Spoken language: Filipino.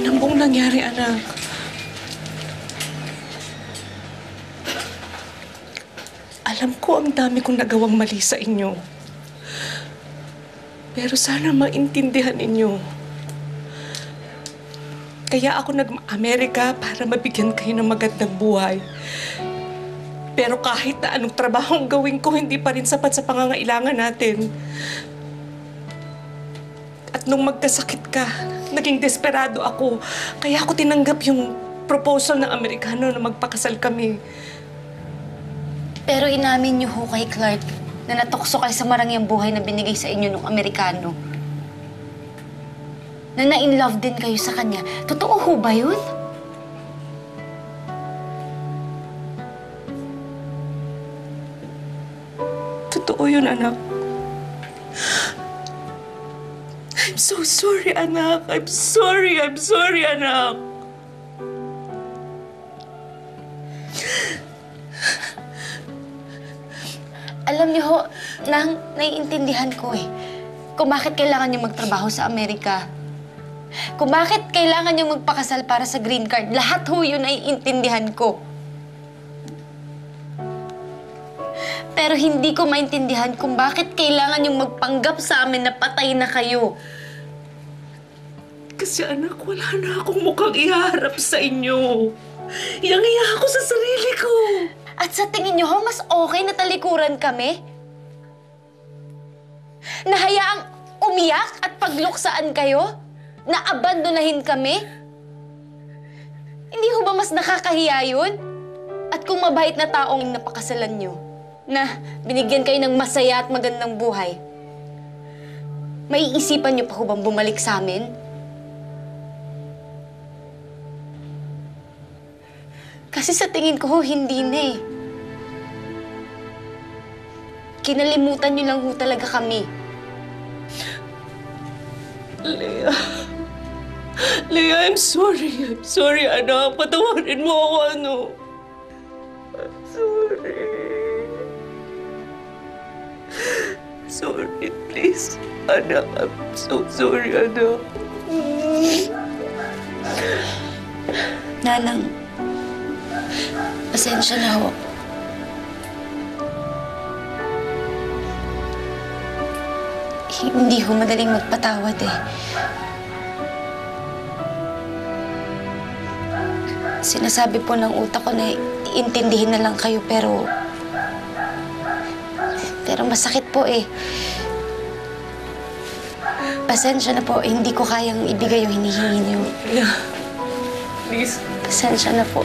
Ano pong nangyari, anak? Alam ko ang dami kong nagawang mali sa inyo. Pero sana maintindihan ninyo. Kaya ako nag-Amerika para mabigyan kayo ng magandang buhay. Pero kahit na anong trabaho ang gawin ko, hindi pa rin sapat sa pangangailangan natin. At nung magkasakit ka, naging desperado ako. Kaya ako tinanggap yung proposal ng Amerikano na magpakasal kami. Pero inamin niyo ho kay Clark na natukso kayo sa marangyang buhay na binigay sa inyo ng Amerikano. Na na-in-love din kayo sa kanya. Totoo ho ba yun? Totoo yun, anak. I'm so sorry, anak. I'm sorry, anak. Alam niyo ho, naiintindihan ko eh. Kung bakit kailangan niyo magtrabaho sa Amerika. Kung bakit kailangan niyo magpakasal para sa green card. Lahat ho yun naiintindihan ko. Pero hindi ko maintindihan kung bakit kailangan niyong magpanggap sa amin na patay na kayo. Kasi anak, wala na akong mukhang iharap sa inyo. Iyang-iya ako sa sarili ko. At sa tingin niyo ho, mas okay na talikuran kami? Nahayaang umiyak at pagluksaan kayo? Na abandonahin kami? Hindi ho ba mas nakakahiya yun? At kung mabait na taong napakasalan niyo, na binigyan kayo ng masaya at magandang buhay, maiisipan niyo pa ho bang bumalik sa amin? Kasi sa tingin ko ho, hindi na eh. Kinalimutan niyo lang ho talaga kami. Leah, I'm sorry. I'm sorry, anak. Patawarin mo ako, ano. I'm sorry. Sorry, please. Anak, I'm so sorry, anak. Nanang, pasensya na ho. Hindi ho madaling magpatawad eh. Sinasabi po ng utak ko na iintindihin na lang kayo pero masakit po eh. Pasensya na po, hindi ko kayang ibigay yung hinihingi niyo. Yeah. Please. Pasensya na po.